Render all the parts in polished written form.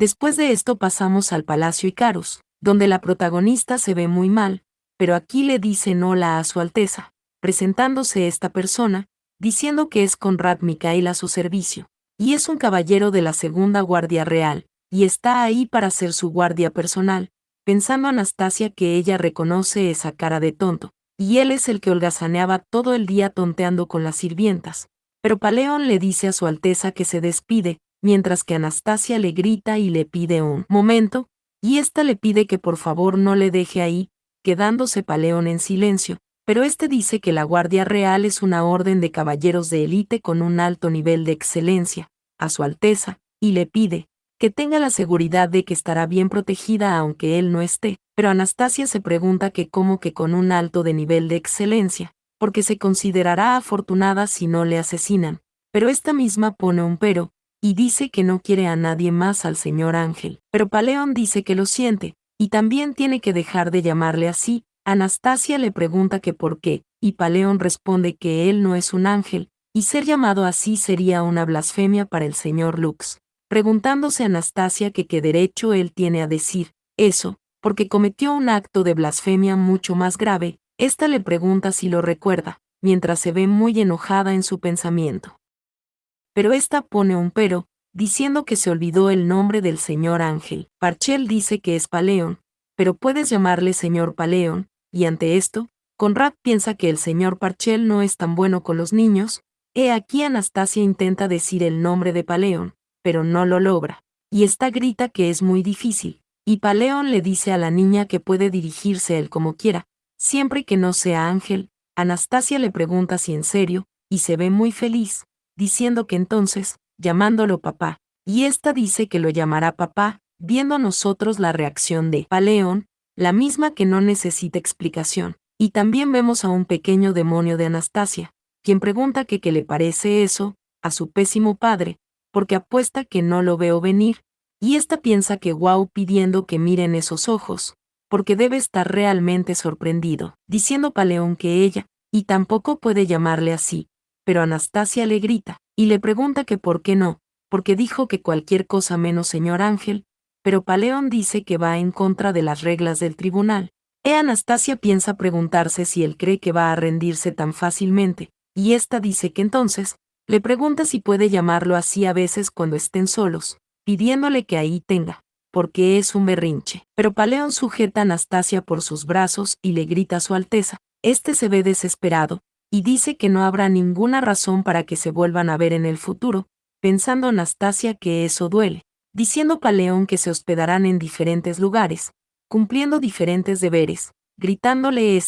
Después de esto pasamos al Palacio Icarus, donde la protagonista se ve muy mal, pero aquí le dicen hola a su Alteza, presentándose esta persona, diciendo que es Conrad Micael a su servicio, y es un caballero de la Segunda Guardia Real, y está ahí para ser su guardia personal, pensando Anastasia que ella reconoce esa cara de tonto, y él es el que holgazaneaba todo el día tonteando con las sirvientas. Pero Paleón le dice a su Alteza que se despide, mientras que Anastasia le grita y le pide un momento, y ésta le pide que por favor no le deje ahí, quedándose Paleón en silencio, pero este dice que la Guardia Real es una orden de caballeros de élite con un alto nivel de excelencia, a su Alteza, y le pide que tenga la seguridad de que estará bien protegida aunque él no esté, pero Anastasia se pregunta que cómo que con un alto de nivel de excelencia, porque se considerará afortunada si no le asesinan, pero esta misma pone un pero, y dice que no quiere a nadie más al señor Ángel, pero Paleón dice que lo siente, y también tiene que dejar de llamarle así. Anastasia le pregunta que por qué, y Paleón responde que él no es un ángel, y ser llamado así sería una blasfemia para el señor Lux, preguntándose Anastasia que qué derecho él tiene a decir eso, porque cometió un acto de blasfemia mucho más grave. Esta le pregunta si lo recuerda, mientras se ve muy enojada en su pensamiento. Pero esta pone un pero, diciendo que se olvidó el nombre del señor Ángel. Parchel dice que es Paleón, pero puedes llamarle señor Paleón, y ante esto, Conrad piensa que el señor Parchel no es tan bueno con los niños. He aquí Anastasia intenta decir el nombre de Paleón, pero no lo logra, y esta grita que es muy difícil, y Paleón le dice a la niña que puede dirigirse a él como quiera, siempre que no sea Ángel. Anastasia le pregunta si en serio, y se ve muy feliz, diciendo que entonces, llamándolo papá, y ésta dice que lo llamará papá, viendo nosotros la reacción de Paleón, la misma que no necesita explicación, y también vemos a un pequeño demonio de Anastasia, quien pregunta que qué le parece eso, a su pésimo padre, porque apuesta que no lo veo venir, y ésta piensa que guau pidiendo que miren esos ojos, porque debe estar realmente sorprendido, diciendo Paleón que ella, y tampoco puede llamarle así, pero Anastasia le grita, y le pregunta que por qué no, porque dijo que cualquier cosa menos señor Ángel, pero Paleón dice que va en contra de las reglas del tribunal. Anastasia piensa preguntarse si él cree que va a rendirse tan fácilmente, y ésta dice que entonces, le pregunta si puede llamarlo así a veces cuando estén solos, pidiéndole que ahí tenga, porque es un berrinche. Pero Paleón sujeta a Anastasia por sus brazos y le grita a su Alteza. Este se ve desesperado, y dice que no habrá ninguna razón para que se vuelvan a ver en el futuro, pensando Anastasia que eso duele, diciendo Paleón que se hospedarán en diferentes lugares, cumpliendo diferentes deberes, gritándole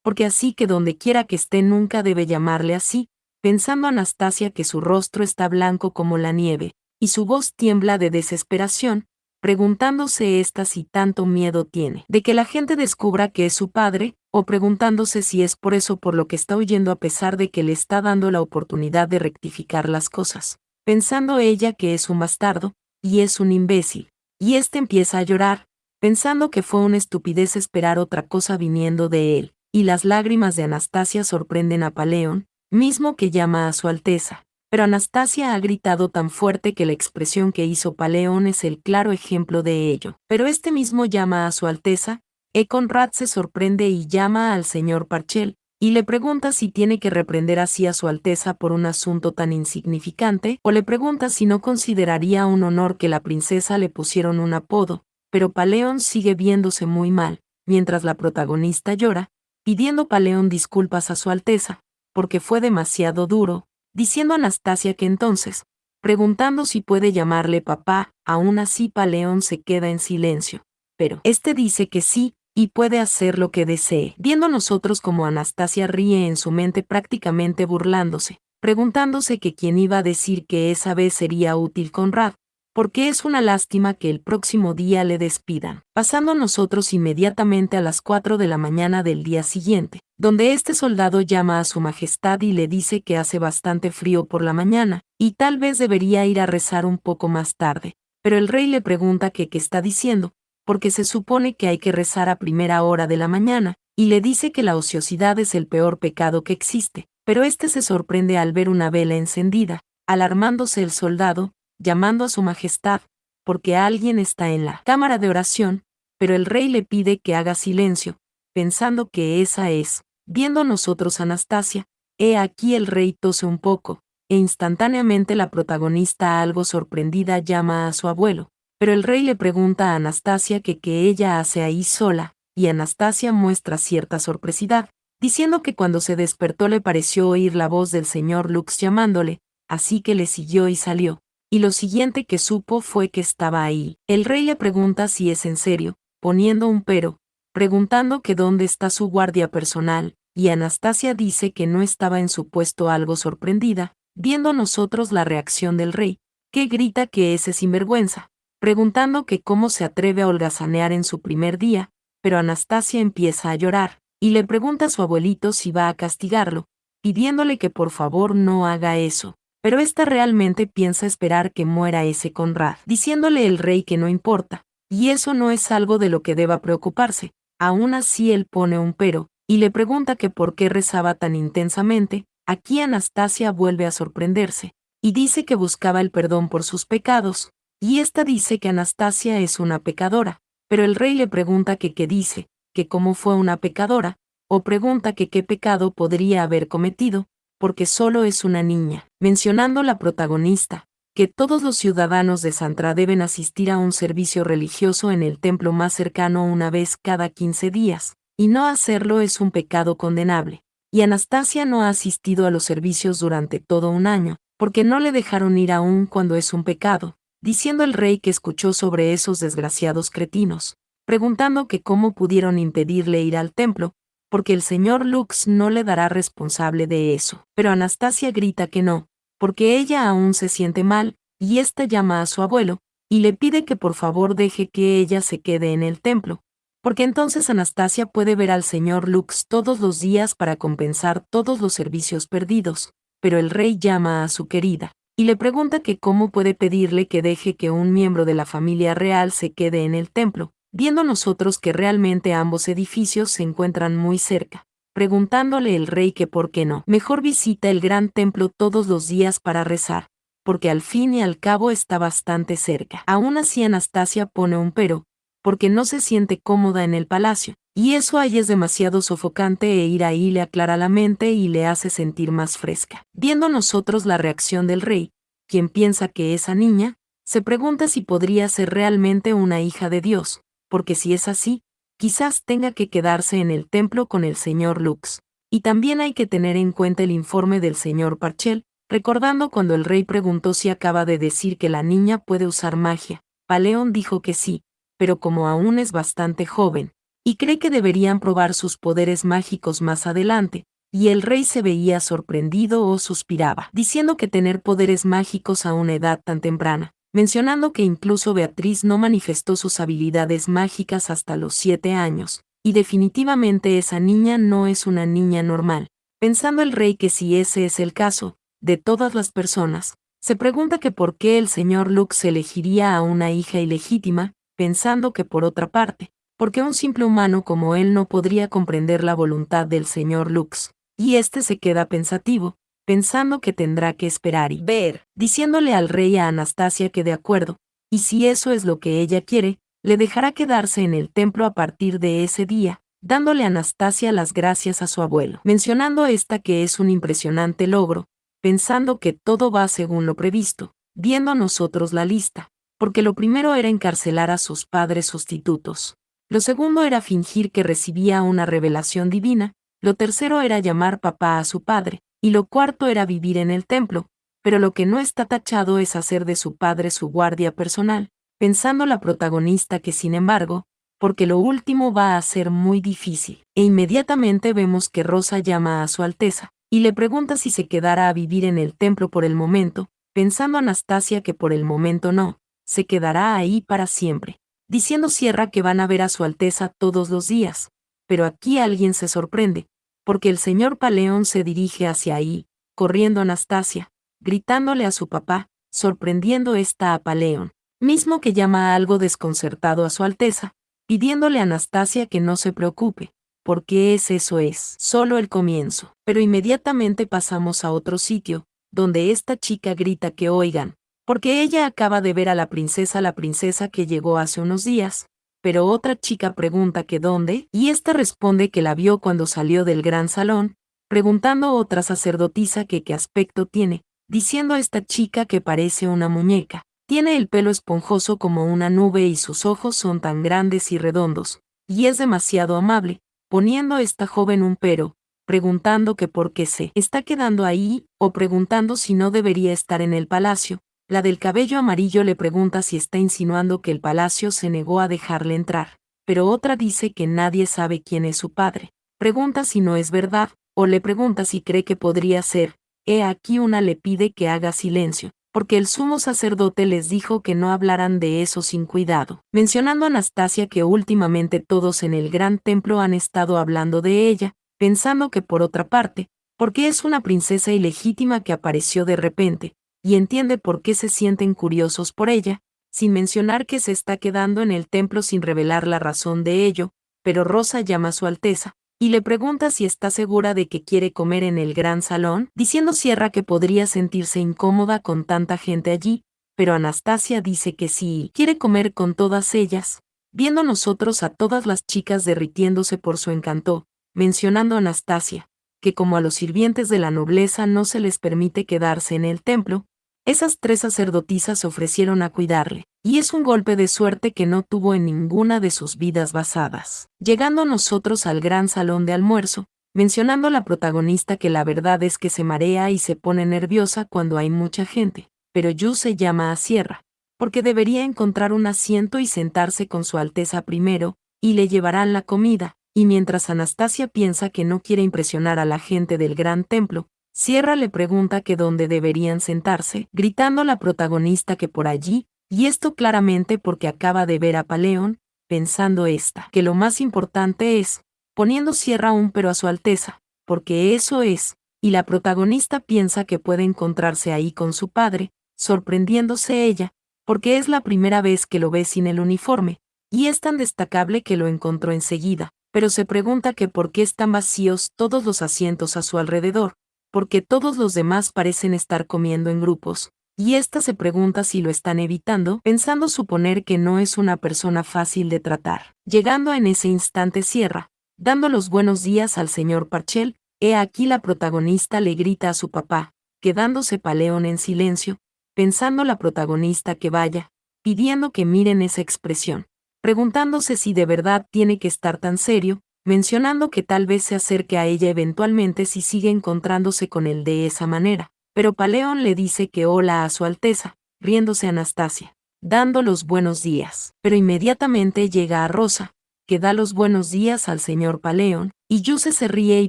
porque así que donde quiera que esté nunca debe llamarle así, pensando Anastasia que su rostro está blanco como la nieve, y su voz tiembla de desesperación, preguntándose si tanto miedo tiene de que la gente descubra que es su padre, o preguntándose si es por eso por lo que está huyendo a pesar de que le está dando la oportunidad de rectificar las cosas, pensando ella que es un bastardo, y es un imbécil, y empieza a llorar, pensando que fue una estupidez esperar otra cosa viniendo de él, y las lágrimas de Anastasia sorprenden a Paleón, mismo que llama a su Alteza. Pero Anastasia ha gritado tan fuerte que la expresión que hizo Paleón es el claro ejemplo de ello. Pero mismo llama a su Alteza. Conrad se sorprende y llama al señor Parchel, y le pregunta si tiene que reprender así a su Alteza por un asunto tan insignificante, o le pregunta si no consideraría un honor que la princesa le pusieron un apodo, pero Paleón sigue viéndose muy mal, mientras la protagonista llora, pidiendo Paleón disculpas a su Alteza, porque fue demasiado duro, diciendo Anastasia que entonces, preguntando si puede llamarle papá, aún así Paleón se queda en silencio, pero dice que sí, y puede hacer lo que desee, viendo nosotros como Anastasia ríe en su mente prácticamente burlándose, preguntándose que quién iba a decir que esa vez sería útil Conrad, porque es una lástima que el próximo día le despidan, pasando nosotros inmediatamente a las 4 de la mañana del día siguiente, donde este soldado llama a su majestad y le dice que hace bastante frío por la mañana, y tal vez debería ir a rezar un poco más tarde, pero el rey le pregunta que qué está diciendo, porque se supone que hay que rezar a primera hora de la mañana, y le dice que la ociosidad es el peor pecado que existe, pero se sorprende al ver una vela encendida, alarmándose el soldado, llamando a su majestad, porque alguien está en la cámara de oración, pero el rey le pide que haga silencio, pensando que esa es. Viendo nosotros a Anastasia, he aquí el rey tose un poco, e instantáneamente la protagonista, algo sorprendida, llama a su abuelo, pero el rey le pregunta a Anastasia que qué ella hace ahí sola, y Anastasia muestra cierta sorpresidad, diciendo que cuando se despertó le pareció oír la voz del señor Lux llamándole, así que le siguió y salió. Y lo siguiente que supo fue que estaba ahí. El rey le pregunta si es en serio, poniendo un pero, preguntando que dónde está su guardia personal, y Anastasia dice que no estaba en su puesto, algo sorprendida, viendo nosotros la reacción del rey, que grita que ese sinvergüenza, preguntando que cómo se atreve a holgazanear en su primer día, pero Anastasia empieza a llorar, y le pregunta a su abuelito si va a castigarlo, pidiéndole que por favor no haga eso. Pero ésta realmente piensa esperar que muera ese Conrad, diciéndole el rey que no importa, y eso no es algo de lo que deba preocuparse. Aún así él pone un pero, y le pregunta que por qué rezaba tan intensamente. Aquí Anastasia vuelve a sorprenderse, y dice que buscaba el perdón por sus pecados, y ésta dice que Anastasia es una pecadora, pero el rey le pregunta que qué dice, que cómo fue una pecadora, o pregunta que qué pecado podría haber cometido, porque solo es una niña, mencionando la protagonista, que todos los ciudadanos de Santra deben asistir a un servicio religioso en el templo más cercano una vez cada 15 días, y no hacerlo es un pecado condenable. Y Anastasia no ha asistido a los servicios durante todo un año, porque no le dejaron ir aún cuando es un pecado, diciendo el rey que escuchó sobre esos desgraciados cretinos, preguntando que cómo pudieron impedirle ir al templo, porque el señor Lux no le dará responsable de eso. Pero Anastasia grita que no, porque ella aún se siente mal, y ésta llama a su abuelo, y le pide que por favor deje que ella se quede en el templo, porque entonces Anastasia puede ver al señor Lux todos los días para compensar todos los servicios perdidos. Pero el rey llama a su querida, y le pregunta que cómo puede pedirle que deje que un miembro de la familia real se quede en el templo, viendo nosotros que realmente ambos edificios se encuentran muy cerca, preguntándole el rey que por qué no mejor visita el gran templo todos los días para rezar, porque al fin y al cabo está bastante cerca. Aún así Anastasia pone un pero, porque no se siente cómoda en el palacio, y eso ahí es demasiado sofocante, e ir ahí le aclara la mente y le hace sentir más fresca. Viendo nosotros la reacción del rey, quien piensa que esa niña, se pregunta si podría ser realmente una hija de Dios, porque si es así, quizás tenga que quedarse en el templo con el señor Lux. Y también hay que tener en cuenta el informe del señor Parchel, recordando cuando el rey preguntó si acaba de decir que la niña puede usar magia. Paleón dijo que sí, pero como aún es bastante joven, y cree que deberían probar sus poderes mágicos más adelante, y el rey se veía sorprendido o suspiraba, diciendo que tener poderes mágicos a una edad tan temprana, mencionando que incluso Beatriz no manifestó sus habilidades mágicas hasta los 7 años, y definitivamente esa niña no es una niña normal. Pensando el rey que si ese es el caso, de todas las personas, se pregunta que por qué el señor Lux elegiría a una hija ilegítima, pensando que por otra parte, porque un simple humano como él no podría comprender la voluntad del señor Lux, y este se queda pensativo, pensando que tendrá que esperar y ver, diciéndole al rey y a Anastasia que de acuerdo, y si eso es lo que ella quiere, le dejará quedarse en el templo a partir de ese día, dándole a Anastasia las gracias a su abuelo, mencionando esta que es un impresionante logro, pensando que todo va según lo previsto, viendo a nosotros la lista, porque lo primero era encarcelar a sus padres sustitutos, lo segundo era fingir que recibía una revelación divina, lo tercero era llamar papá a su padre, y lo cuarto era vivir en el templo, pero lo que no está tachado es hacer de su padre su guardia personal, pensando la protagonista que sin embargo, porque lo último va a ser muy difícil, e inmediatamente vemos que Rosa llama a su Alteza, y le pregunta si se quedará a vivir en el templo por el momento, pensando Anastasia que por el momento no, se quedará ahí para siempre, diciendo Sierra que van a ver a su Alteza todos los días, pero aquí alguien se sorprende, porque el señor Paleón se dirige hacia ahí, corriendo a Anastasia, gritándole a su papá, sorprendiendo esta a Paleón, mismo que llama algo desconcertado a su Alteza, pidiéndole a Anastasia que no se preocupe, porque eso es solo el comienzo. Pero inmediatamente pasamos a otro sitio, donde esta chica grita que oigan, porque ella acaba de ver a la princesa que llegó hace unos días, pero otra chica pregunta que dónde, y esta responde que la vio cuando salió del gran salón, preguntando otra sacerdotisa que qué aspecto tiene, diciendo a esta chica que parece una muñeca. Tiene el pelo esponjoso como una nube y sus ojos son tan grandes y redondos, y es demasiado amable, poniendo esta joven un pero, preguntando que por qué se está quedando ahí, o preguntando si no debería estar en el palacio. La del cabello amarillo le pregunta si está insinuando que el palacio se negó a dejarle entrar, pero otra dice que nadie sabe quién es su padre. Pregunta si no es verdad, o le pregunta si cree que podría ser. He aquí una le pide que haga silencio, porque el sumo sacerdote les dijo que no hablaran de eso sin cuidado, mencionando a Anastasia que últimamente todos en el gran templo han estado hablando de ella, pensando que por otra parte, porque es una princesa ilegítima que apareció de repente, y entiende por qué se sienten curiosos por ella, sin mencionar que se está quedando en el templo sin revelar la razón de ello, pero Rosa llama a su Alteza, y le pregunta si está segura de que quiere comer en el gran salón, diciendo Sierra que podría sentirse incómoda con tanta gente allí, pero Anastasia dice que sí, quiere comer con todas ellas, viendo nosotros a todas las chicas derritiéndose por su encanto, mencionando a Anastasia, que como a los sirvientes de la nobleza no se les permite quedarse en el templo, esas 3 sacerdotisas se ofrecieron a cuidarle, y es un golpe de suerte que no tuvo en ninguna de sus vidas basadas. Llegando nosotros al gran salón de almuerzo, mencionando la protagonista que la verdad es que se marea y se pone nerviosa cuando hay mucha gente, pero Yu se llama a Sierra, porque debería encontrar un asiento y sentarse con su Alteza primero, y le llevarán la comida, y mientras Anastasia piensa que no quiere impresionar a la gente del gran templo, Sierra le pregunta que dónde deberían sentarse, gritando la protagonista que por allí, y esto claramente porque acaba de ver a Paleón, pensando esta, que lo más importante es, poniendo Sierra un pero a su Alteza, porque eso es, y la protagonista piensa que puede encontrarse ahí con su padre, sorprendiéndose ella, porque es la primera vez que lo ve sin el uniforme, y es tan destacable que lo encontró enseguida, pero se pregunta que por qué están vacíos todos los asientos a su alrededor, porque todos los demás parecen estar comiendo en grupos, y ésta se pregunta si lo están evitando, pensando suponer que no es una persona fácil de tratar. Llegando en ese instante Sierra, dando los buenos días al señor Parchel, he aquí la protagonista le grita a su papá, quedándose Paleón en silencio, pensando la protagonista que vaya, pidiendo que miren esa expresión, preguntándose si de verdad tiene que estar tan serio, mencionando que tal vez se acerque a ella eventualmente si sigue encontrándose con él de esa manera, pero Paleón le dice que hola a su Alteza, riéndose Anastasia, dando los buenos días, pero inmediatamente llega a Rosa, que da los buenos días al señor Paleón, y Yuse se ríe y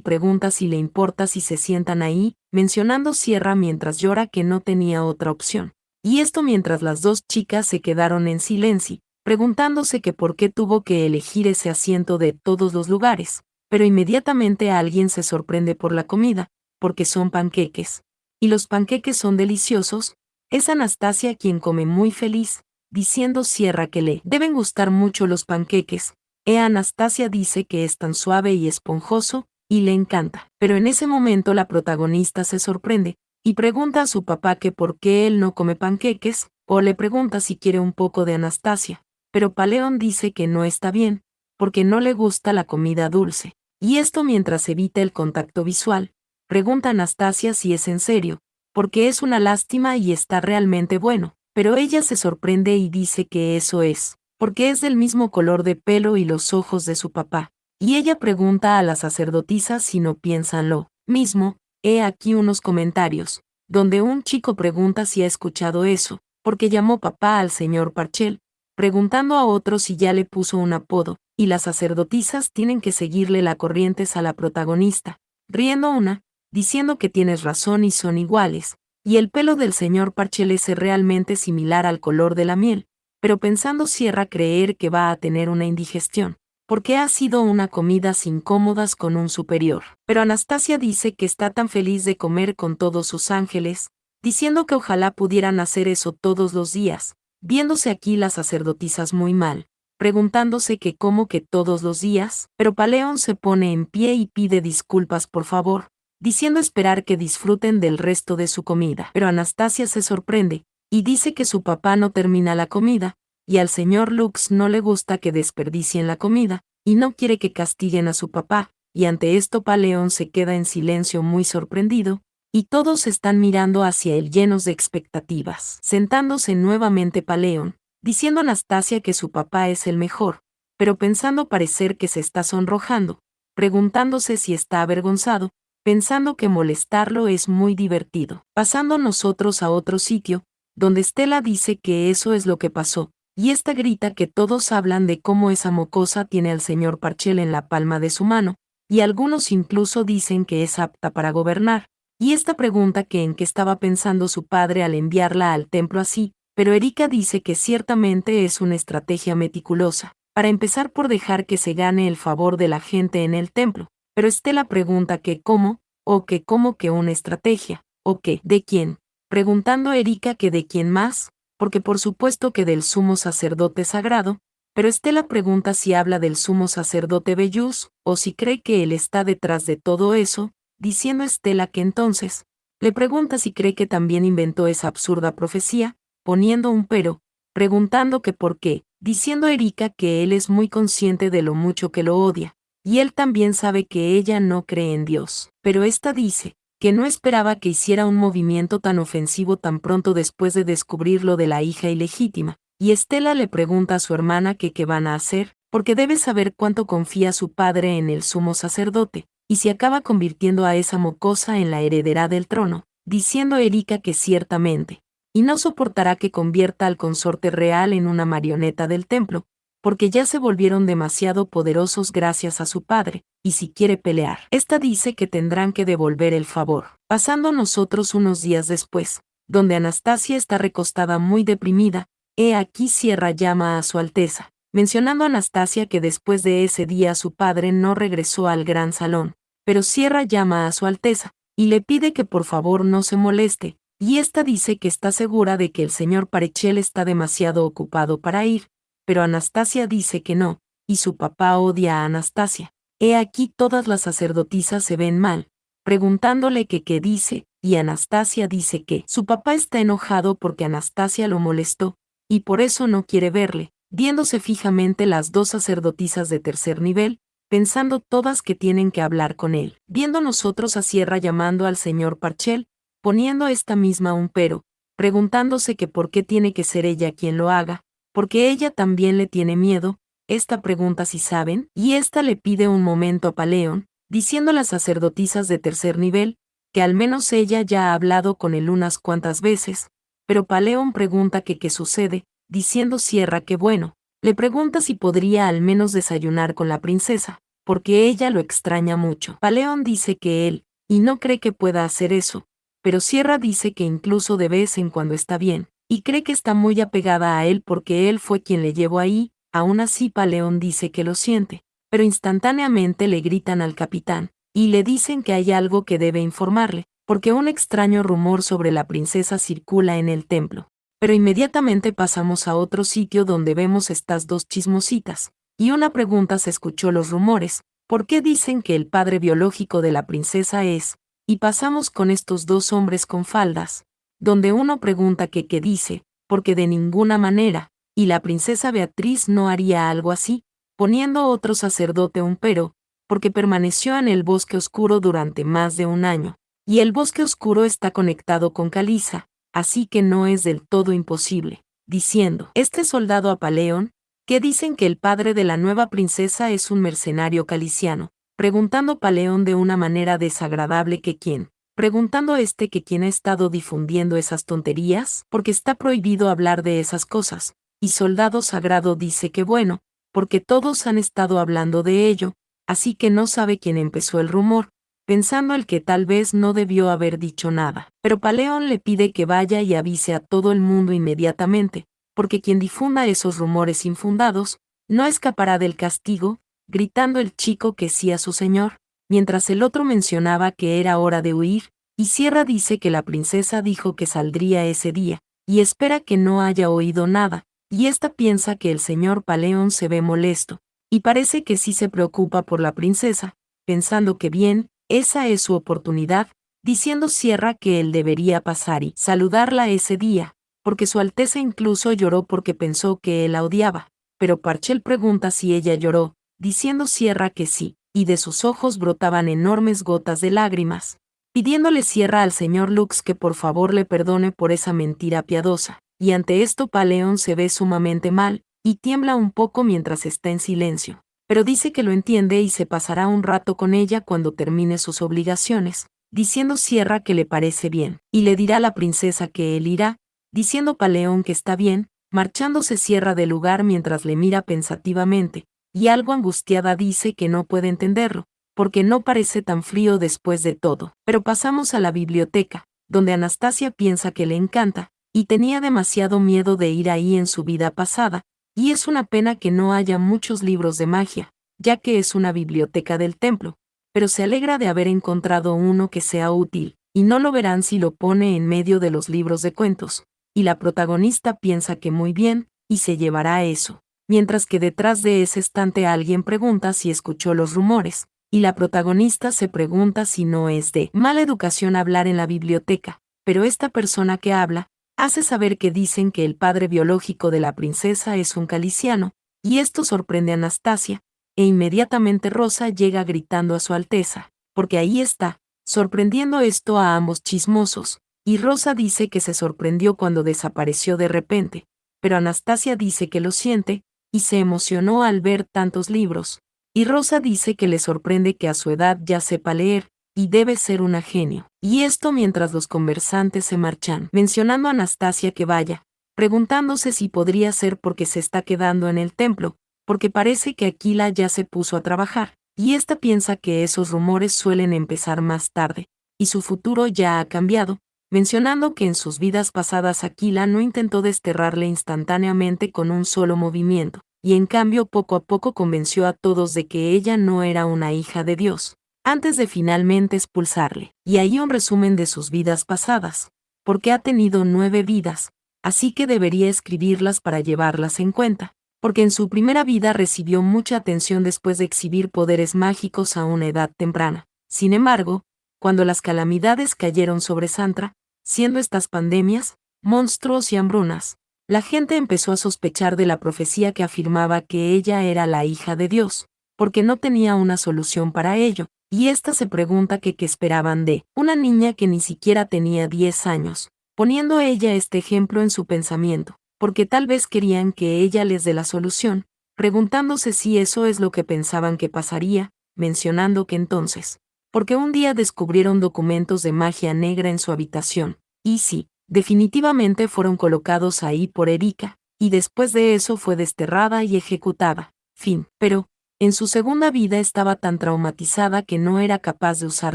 pregunta si le importa si se sientan ahí, mencionando Sierra mientras llora que no tenía otra opción. Y esto mientras las 2 chicas se quedaron en silencio, preguntándose que por qué tuvo que elegir ese asiento de todos los lugares, pero inmediatamente alguien se sorprende por la comida, porque son panqueques. Y los panqueques son deliciosos, es Anastasia quien come muy feliz, diciendo Sierra que le deben gustar mucho los panqueques. Anastasia dice que es tan suave y esponjoso, y le encanta. Pero en ese momento la protagonista se sorprende, y pregunta a su papá que por qué él no come panqueques, o le pregunta si quiere un poco de Anastasia. Pero Paleón dice que no está bien, porque no le gusta la comida dulce. Y esto mientras evita el contacto visual. Pregunta a Anastasia si es en serio, porque es una lástima y está realmente bueno, pero ella se sorprende y dice que eso es, porque es del mismo color de pelo y los ojos de su papá. Y ella pregunta a las sacerdotisas si no piensan lo mismo. He aquí unos comentarios, donde un chico pregunta si ha escuchado eso, porque llamó papá al señor Parchel, preguntando a otro si ya le puso un apodo, y las sacerdotisas tienen que seguirle la corrientes a la protagonista, riendo una, diciendo que tienes razón y son iguales, y el pelo del señor Parchel es realmente similar al color de la miel, pero pensando Sierra creer que va a tener una indigestión, porque ha sido una comida sin cómodas con un superior. Pero Anastasia dice que está tan feliz de comer con todos sus ángeles, diciendo que ojalá pudieran hacer eso todos los días, viéndose aquí las sacerdotisas muy mal, preguntándose que cómo que todos los días, pero Paleón se pone en pie y pide disculpas por favor, diciendo esperar que disfruten del resto de su comida. Pero Anastasia se sorprende, y dice que su papá no termina la comida, y al señor Lux no le gusta que desperdicien la comida, y no quiere que castiguen a su papá, y ante esto Paleón se queda en silencio muy sorprendido, y todos están mirando hacia él llenos de expectativas. Sentándose nuevamente Paleón, diciendo a Anastasia que su papá es el mejor, pero pensando parecer que se está sonrojando, preguntándose si está avergonzado, pensando que molestarlo es muy divertido. Pasando nosotros a otro sitio, donde Stella dice que eso es lo que pasó, y esta grita que todos hablan de cómo esa mocosa tiene al señor Parchel en la palma de su mano, y algunos incluso dicen que es apta para gobernar, y esta pregunta que en qué estaba pensando su padre al enviarla al templo así, pero Erika dice que ciertamente es una estrategia meticulosa, para empezar por dejar que se gane el favor de la gente en el templo, pero Stella pregunta que cómo, o que cómo que una estrategia, o que de quién, preguntando Erika que de quién más, porque por supuesto que del sumo sacerdote sagrado, pero Stella pregunta si habla del sumo sacerdote Bellus, o si cree que él está detrás de todo eso, diciendo Stella que entonces, le pregunta si cree que también inventó esa absurda profecía, poniendo un pero, preguntando que por qué, diciendo Erika que él es muy consciente de lo mucho que lo odia, y él también sabe que ella no cree en Dios, pero esta dice, que no esperaba que hiciera un movimiento tan ofensivo tan pronto después de descubrir lo de la hija ilegítima, y Stella le pregunta a su hermana que qué van a hacer, porque debe saber cuánto confía su padre en el sumo sacerdote, y si acaba convirtiendo a esa mocosa en la heredera del trono, diciendo Erika que ciertamente, y no soportará que convierta al consorte real en una marioneta del templo, porque ya se volvieron demasiado poderosos gracias a su padre, y si quiere pelear. Esta dice que tendrán que devolver el favor. Pasando nosotros unos días después, donde Anastasia está recostada muy deprimida, he aquí Sierra llama a su Alteza, mencionando a Anastasia que después de ese día su padre no regresó al gran salón, pero Sierra llama a su Alteza, y le pide que por favor no se moleste, y esta dice que está segura de que el señor Parechel está demasiado ocupado para ir, pero Anastasia dice que no, y su papá odia a Anastasia. He aquí todas las sacerdotisas se ven mal, preguntándole que qué dice, y Anastasia dice que su papá está enojado porque Anastasia lo molestó, y por eso no quiere verle, viéndose fijamente las dos sacerdotisas de tercer nivel, pensando todas que tienen que hablar con él. Viendo nosotros a Sierra llamando al señor Parchel, poniendo esta misma un pero, preguntándose que por qué tiene que ser ella quien lo haga, porque ella también le tiene miedo, esta pregunta si saben, y esta le pide un momento a Paleón, diciendo a las sacerdotisas de tercer nivel, que al menos ella ya ha hablado con él unas cuantas veces, pero Paleón pregunta que qué sucede, diciendo Sierra que bueno, le pregunta si podría al menos desayunar con la princesa, porque ella lo extraña mucho. Paleón dice que él, y no cree que pueda hacer eso, pero Sierra dice que incluso de vez en cuando está bien, y cree que está muy apegada a él porque él fue quien le llevó ahí. Aún así Paleón dice que lo siente, pero instantáneamente le gritan al capitán, y le dicen que hay algo que debe informarle, porque un extraño rumor sobre la princesa circula en el templo. Pero inmediatamente pasamos a otro sitio donde vemos estas dos chismositas, y una pregunta se escuchó los rumores, ¿por qué dicen que el padre biológico de la princesa es? Y pasamos con estos dos hombres con faldas, donde uno pregunta que qué dice, porque de ninguna manera, y la princesa Beatriz no haría algo así, poniendo otro sacerdote un pero, porque permaneció en el bosque oscuro durante más de un año, y el bosque oscuro está conectado con Caliza, así que no es del todo imposible, diciendo, este soldado a Paleón, que dicen que el padre de la nueva princesa es un mercenario caliciano, preguntando Paleón de una manera desagradable que quién, preguntando que quién ha estado difundiendo esas tonterías, porque está prohibido hablar de esas cosas. Y Soldado Sagrado dice que bueno, porque todos han estado hablando de ello, así que no sabe quién empezó el rumor, pensando el que tal vez no debió haber dicho nada. Pero Paleón le pide que vaya y avise a todo el mundo inmediatamente, porque quien difunda esos rumores infundados, no escapará del castigo, gritando el chico que sí a su señor, mientras el otro mencionaba que era hora de huir, y Sierra dice que la princesa dijo que saldría ese día, y espera que no haya oído nada. Y esta piensa que el señor Paleón se ve molesto, y parece que sí se preocupa por la princesa, pensando que bien, esa es su oportunidad, diciendo Sierra que él debería pasar y saludarla ese día, porque Su Alteza incluso lloró porque pensó que él la odiaba, pero Parchel pregunta si ella lloró, diciendo Sierra que sí, y de sus ojos brotaban enormes gotas de lágrimas, pidiéndole Sierra al señor Lux que por favor le perdone por esa mentira piadosa, y ante esto Paleón se ve sumamente mal, y tiembla un poco mientras está en silencio, pero dice que lo entiende y se pasará un rato con ella cuando termine sus obligaciones, diciendo Sierra que le parece bien, y le dirá a la princesa que él irá, diciendo Paleón que está bien, marchándose Sierra del lugar mientras le mira pensativamente, y algo angustiada dice que no puede entenderlo, porque no parece tan frío después de todo. Pero pasamos a la biblioteca, donde Anastasia piensa que le encanta, y tenía demasiado miedo de ir ahí en su vida pasada, y es una pena que no haya muchos libros de magia, ya que es una biblioteca del templo, pero se alegra de haber encontrado uno que sea útil, y no lo verán si lo pone en medio de los libros de cuentos, y la protagonista piensa que muy bien, y se llevará eso, mientras que detrás de ese estante alguien pregunta si escuchó los rumores, y la protagonista se pregunta si no es de mala educación hablar en la biblioteca, pero esta persona que habla, hace saber que dicen que el padre biológico de la princesa es un caliciano, y esto sorprende a Anastasia, e inmediatamente Rosa llega gritando a Su Alteza, porque ahí está, sorprendiendo esto a ambos chismosos, y Rosa dice que se sorprendió cuando desapareció de repente, pero Anastasia dice que lo siente, y se emocionó al ver tantos libros, y Rosa dice que le sorprende que a su edad ya sepa leer, y debe ser una genio. Y esto mientras los conversantes se marchan, mencionando a Anastasia que vaya, preguntándose si podría ser porque se está quedando en el templo, porque parece que Aquila ya se puso a trabajar, y esta piensa que esos rumores suelen empezar más tarde, y su futuro ya ha cambiado, mencionando que en sus vidas pasadas Aquila no intentó desterrarle instantáneamente con un solo movimiento, y en cambio poco a poco convenció a todos de que ella no era una hija de Dios, antes de finalmente expulsarle. Y ahí un resumen de sus vidas pasadas, porque ha tenido 9 vidas, así que debería escribirlas para llevarlas en cuenta, porque en su primera vida recibió mucha atención después de exhibir poderes mágicos a una edad temprana. Sin embargo, cuando las calamidades cayeron sobre Santra, siendo estas pandemias, monstruos y hambrunas, la gente empezó a sospechar de la profecía que afirmaba que ella era la hija de Dios, porque no tenía una solución para ello, y ésta se pregunta que qué esperaban de una niña que ni siquiera tenía 10 años, poniendo ella este ejemplo en su pensamiento, porque tal vez querían que ella les dé la solución, preguntándose si eso es lo que pensaban que pasaría, mencionando que entonces, porque un día descubrieron documentos de magia negra en su habitación, y sí, definitivamente fueron colocados ahí por Erika, y después de eso fue desterrada y ejecutada. Fin. Pero, en su segunda vida estaba tan traumatizada que no era capaz de usar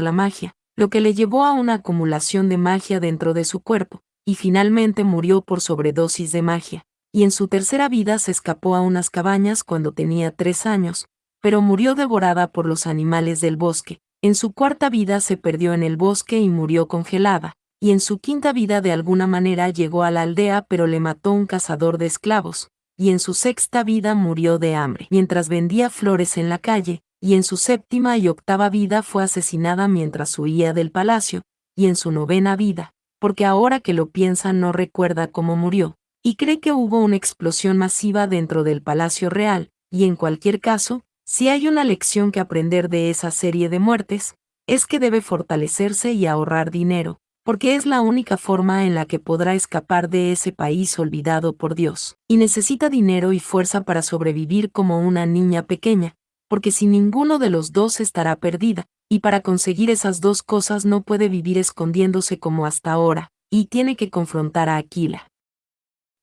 la magia, lo que le llevó a una acumulación de magia dentro de su cuerpo, y finalmente murió por sobredosis de magia. Y en su tercera vida se escapó a unas cabañas cuando tenía 3 años, pero murió devorada por los animales del bosque. En su cuarta vida se perdió en el bosque y murió congelada, y en su quinta vida de alguna manera llegó a la aldea pero le mató un cazador de esclavos, y en su sexta vida murió de hambre mientras vendía flores en la calle, y en su séptima y octava vida fue asesinada mientras huía del palacio, y en su novena vida, porque ahora que lo piensa no recuerda cómo murió, y cree que hubo una explosión masiva dentro del palacio real, y en cualquier caso, si hay una lección que aprender de esa serie de muertes, es que debe fortalecerse y ahorrar dinero, porque es la única forma en la que podrá escapar de ese país olvidado por Dios. Y necesita dinero y fuerza para sobrevivir como una niña pequeña, porque sin ninguno de los dos estará perdida, y para conseguir esas dos cosas no puede vivir escondiéndose como hasta ahora, y tiene que confrontar a Aquila.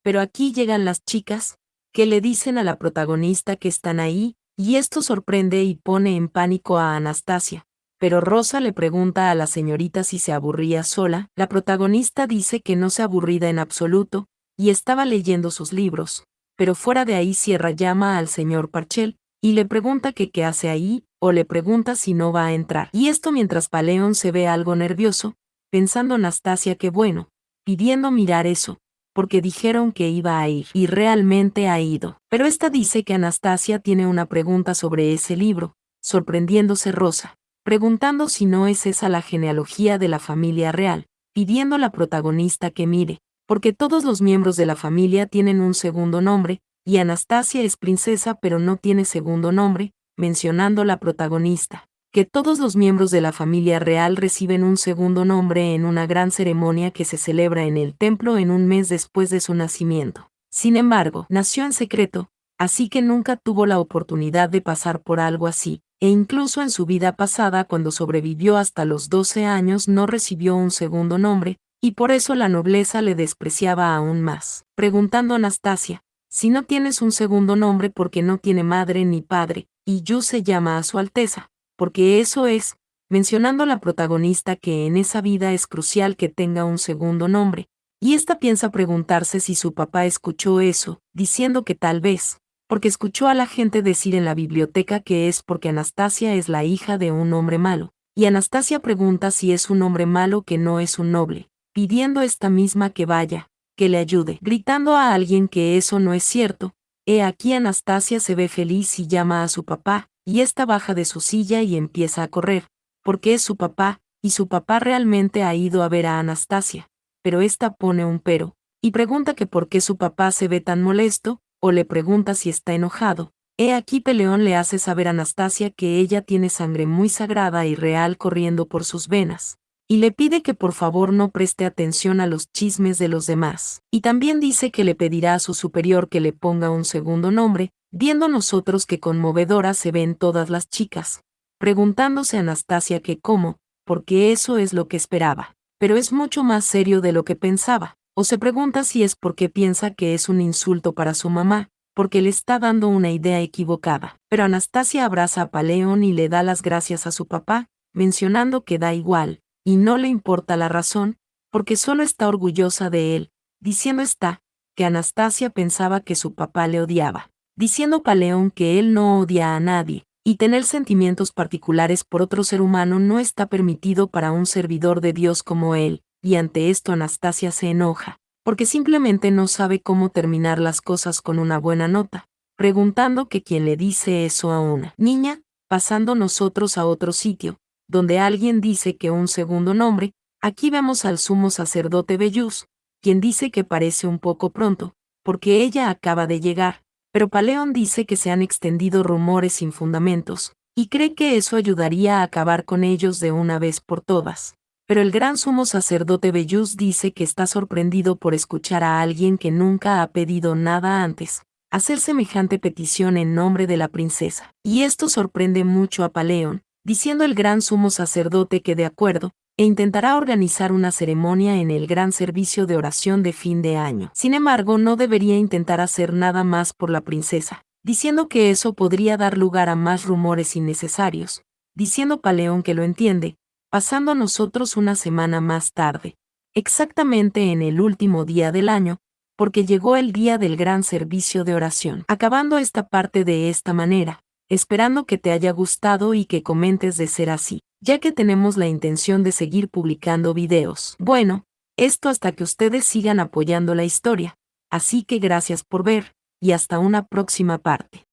Pero aquí llegan las chicas, que le dicen a la protagonista que están ahí, y esto sorprende y pone en pánico a Anastasia. Pero Rosa le pregunta a la señorita si se aburría sola, la protagonista dice que no se aburrida en absoluto, y estaba leyendo sus libros, pero fuera de ahí Sierra llama al señor Parchel, y le pregunta que qué hace ahí, o le pregunta si no va a entrar. Y esto mientras Paleón se ve algo nervioso, pensando Anastasia que bueno, pidiendo mirar eso, porque dijeron que iba a ir, y realmente ha ido. Pero esta dice que Anastasia tiene una pregunta sobre ese libro, sorprendiéndose Rosa, preguntando si no es esa la genealogía de la familia real, pidiendo a la protagonista que mire, porque todos los miembros de la familia tienen un segundo nombre, y Anastasia es princesa pero no tiene segundo nombre, mencionando la protagonista, que todos los miembros de la familia real reciben un segundo nombre en una gran ceremonia que se celebra en el templo en un mes después de su nacimiento. Sin embargo, nació en secreto, así que nunca tuvo la oportunidad de pasar por algo así, e incluso en su vida pasada cuando sobrevivió hasta los 12 años no recibió un segundo nombre, y por eso la nobleza le despreciaba aún más. Preguntando a Anastasia, si no tienes un segundo nombre porque no tiene madre ni padre, y Yu se llama a su alteza, porque eso es, mencionando a la protagonista que en esa vida es crucial que tenga un segundo nombre, y esta piensa preguntarse si su papá escuchó eso, diciendo que tal vez, porque escuchó a la gente decir en la biblioteca que es porque Anastasia es la hija de un hombre malo, y Anastasia pregunta si es un hombre malo que no es un noble, pidiendo esta misma que vaya, que le ayude, gritando a alguien que eso no es cierto. He aquí Anastasia se ve feliz y llama a su papá, y ésta baja de su silla y empieza a correr, porque es su papá, y su papá realmente ha ido a ver a Anastasia, pero ésta pone un pero, y pregunta que por qué su papá se ve tan molesto, o le pregunta si está enojado. He aquí Peleón le hace saber a Anastasia que ella tiene sangre muy sagrada y real corriendo por sus venas, y le pide que por favor no preste atención a los chismes de los demás. Y también dice que le pedirá a su superior que le ponga un segundo nombre, viendo nosotros que conmovedoras se ven todas las chicas, preguntándose a Anastasia que cómo, porque eso es lo que esperaba. Pero es mucho más serio de lo que pensaba, o se pregunta si es porque piensa que es un insulto para su mamá, porque le está dando una idea equivocada. Pero Anastasia abraza a Paleón y le da las gracias a su papá, mencionando que da igual, y no le importa la razón, porque solo está orgullosa de él, diciendo que Anastasia pensaba que su papá le odiaba, diciendo Paleón que él no odia a nadie, y tener sentimientos particulares por otro ser humano no está permitido para un servidor de Dios como él, y ante esto Anastasia se enoja, porque simplemente no sabe cómo terminar las cosas con una buena nota, preguntando que quién le dice eso a una niña, pasando nosotros a otro sitio, donde alguien dice que un segundo nombre. Aquí vemos al sumo sacerdote Bellus, quien dice que parece un poco pronto, porque ella acaba de llegar, pero Paleón dice que se han extendido rumores sin fundamentos, y cree que eso ayudaría a acabar con ellos de una vez por todas. Pero el gran sumo sacerdote Bellus dice que está sorprendido por escuchar a alguien que nunca ha pedido nada antes, hacer semejante petición en nombre de la princesa. Y esto sorprende mucho a Paleón, diciendo el gran sumo sacerdote que de acuerdo, e intentará organizar una ceremonia en el gran servicio de oración de fin de año. Sin embargo, no debería intentar hacer nada más por la princesa, diciendo que eso podría dar lugar a más rumores innecesarios, diciendo Paleón que lo entiende, pasando a nosotros una semana más tarde, exactamente en el último día del año, porque llegó el día del gran servicio de oración. Acabando esta parte de esta manera, esperando que te haya gustado y que comentes de ser así, ya que tenemos la intención de seguir publicando videos. Bueno, esto hasta que ustedes sigan apoyando la historia. Así que gracias por ver, y hasta una próxima parte.